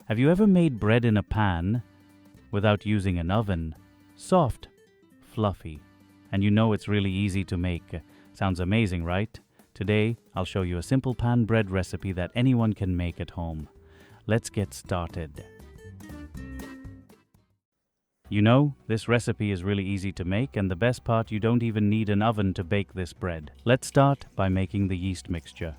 Have you ever made bread in a pan without using an oven? Soft, fluffy, and you know it's really easy to make. Sounds amazing, right? Today, I'll show you a simple pan bread recipe that anyone can make at home. Let's get started. You know, this recipe is really easy to make, and the best part, you don't even need an oven to bake this bread. Let's start by making the yeast mixture.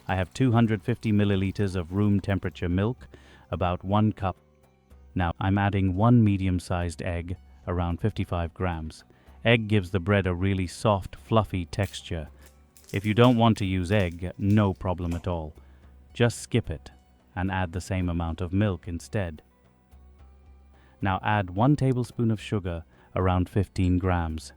I have 250 milliliters of room temperature milk, about 1 cup. Now I'm adding 1 medium-sized egg, around 55 grams. Egg gives the bread a really soft, fluffy texture. If you don't want to use egg, no problem at all. Just skip it and add the same amount of milk instead. Now add 1 tablespoon of sugar, around 15 grams.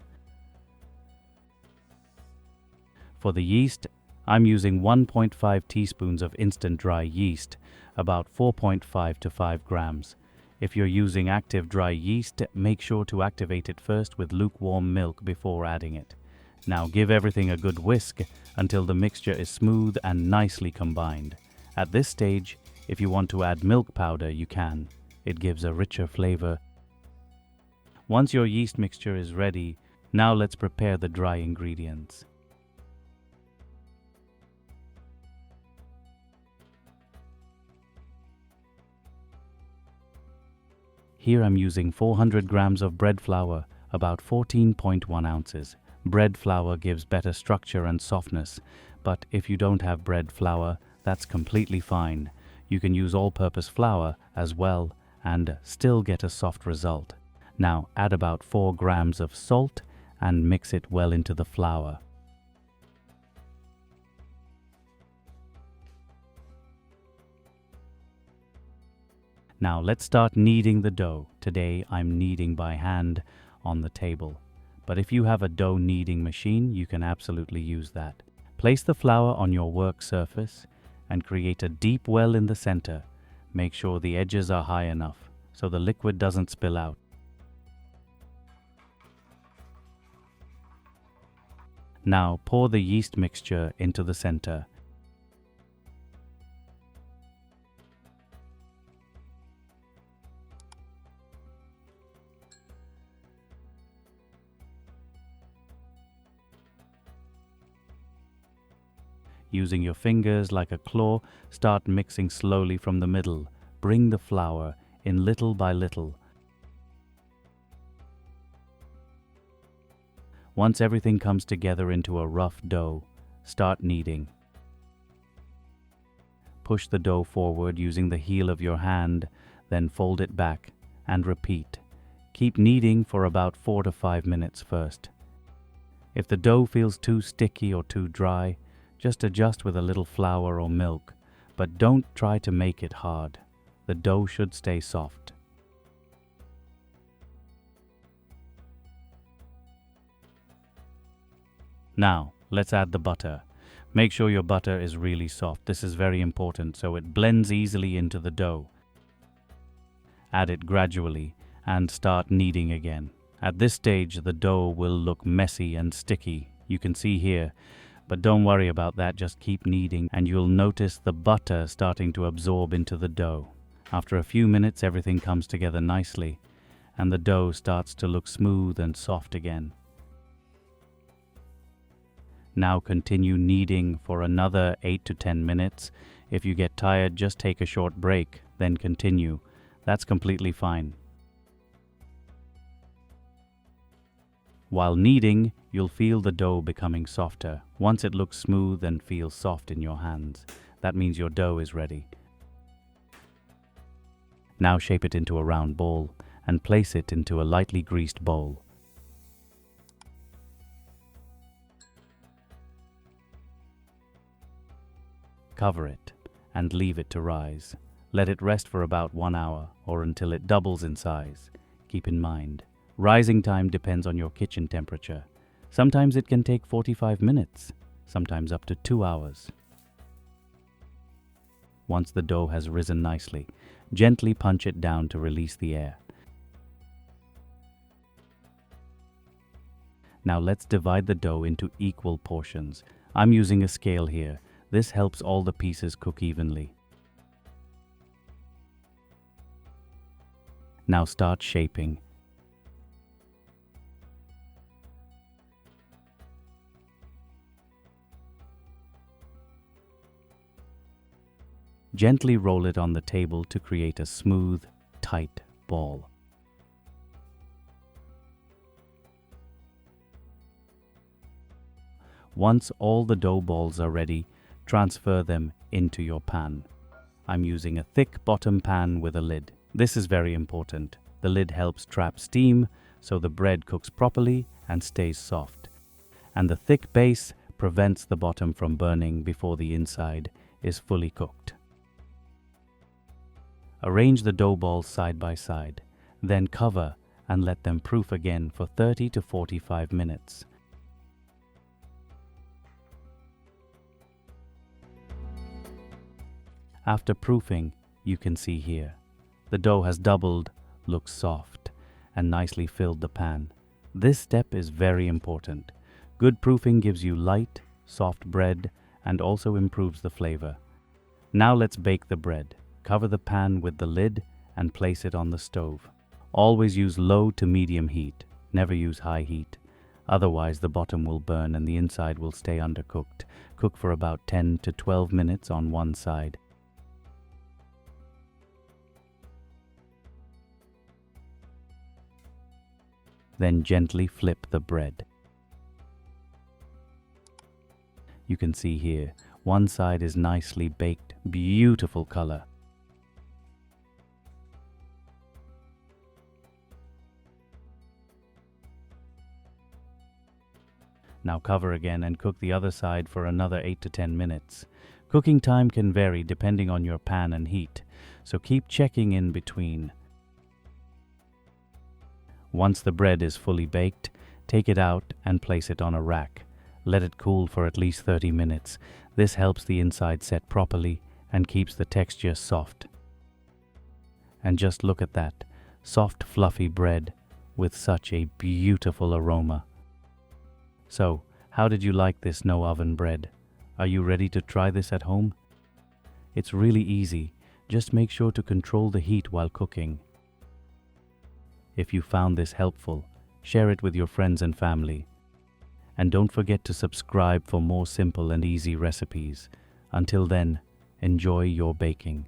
For the yeast, I'm using 1.5 teaspoons of instant dry yeast, about 4.5 to 5 grams. If you're using active dry yeast, make sure to activate it first with lukewarm milk before adding it. Now give everything a good whisk until the mixture is smooth and nicely combined. At this stage, if you want to add milk powder, you can. It gives a richer flavor. Once your yeast mixture is ready, now let's prepare the dry ingredients. Here I'm using 400 grams of bread flour, about 14.1 ounces. Bread flour gives better structure and softness, but if you don't have bread flour, that's completely fine. You can use all-purpose flour as well and still get a soft result. Now add about 4 grams of salt and mix it well into the flour. Now let's start kneading the dough. Today I'm kneading by hand on the table. But if you have a dough kneading machine, you can absolutely use that. Place the flour on your work surface and create a deep well in the center. Make sure the edges are high enough so the liquid doesn't spill out. Now pour the yeast mixture into the center. Using your fingers like a claw, start mixing slowly from the middle. Bring the flour in little by little. Once everything comes together into a rough dough, start kneading. Push the dough forward using the heel of your hand, then fold it back and repeat. Keep kneading for about 4 to 5 minutes first. If the dough feels too sticky or too dry, just adjust with a little flour or milk, but don't try to make it hard. The dough should stay soft. Now, let's add the butter. Make sure your butter is really soft. This is very important so it blends easily into the dough. Add it gradually and start kneading again. At this stage, the dough will look messy and sticky. You can see here. But don't worry about that, just keep kneading and you'll notice the butter starting to absorb into the dough. After a few minutes, everything comes together nicely and the dough starts to look smooth and soft again. Now continue kneading for another 8 to 10 minutes. If you get tired, just take a short break, then continue. That's completely fine. While kneading, you'll feel the dough becoming softer. Once it looks smooth and feels soft in your hands, that means your dough is ready. Now shape it into a round ball and place it into a lightly greased bowl. Cover it and leave it to rise. Let it rest for about 1 hour or until it doubles in size. Keep in mind, rising time depends on your kitchen temperature. Sometimes it can take 45 minutes, sometimes up to 2 hours. Once the dough has risen nicely, gently punch it down to release the air. Now let's divide the dough into equal portions. I'm using a scale here. This helps all the pieces cook evenly. Now start shaping. Gently roll it on the table to create a smooth, tight ball. Once all the dough balls are ready, transfer them into your pan. I'm using a thick bottom pan with a lid. This is very important. The lid helps trap steam so the bread cooks properly and stays soft. And the thick base prevents the bottom from burning before the inside is fully cooked. Arrange the dough balls side by side, then cover and let them proof again for 30 to 45 minutes. After proofing, you can see here, the dough has doubled, looks soft, and nicely filled the pan. This step is very important. Good proofing gives you light, soft bread and also improves the flavor. Now let's bake the bread. Cover the pan with the lid and place it on the stove. Always use low to medium heat. Never use high heat. Otherwise the bottom will burn and the inside will stay undercooked. Cook for about 10 to 12 minutes on one side. Then gently flip the bread. You can see here, one side is nicely baked, beautiful color. Now cover again and cook the other side for another 8 to 10 minutes. Cooking time can vary depending on your pan and heat, so keep checking in between. Once the bread is fully baked, take it out and place it on a rack. Let it cool for at least 30 minutes. This helps the inside set properly and keeps the texture soft. And just look at that, soft fluffy bread with such a beautiful aroma. So, how did you like this no oven bread? Are you ready to try this at home? It's really easy, just make sure to control the heat while cooking. If you found this helpful, share it with your friends and family. And don't forget to subscribe for more simple and easy recipes. Until then, enjoy your baking.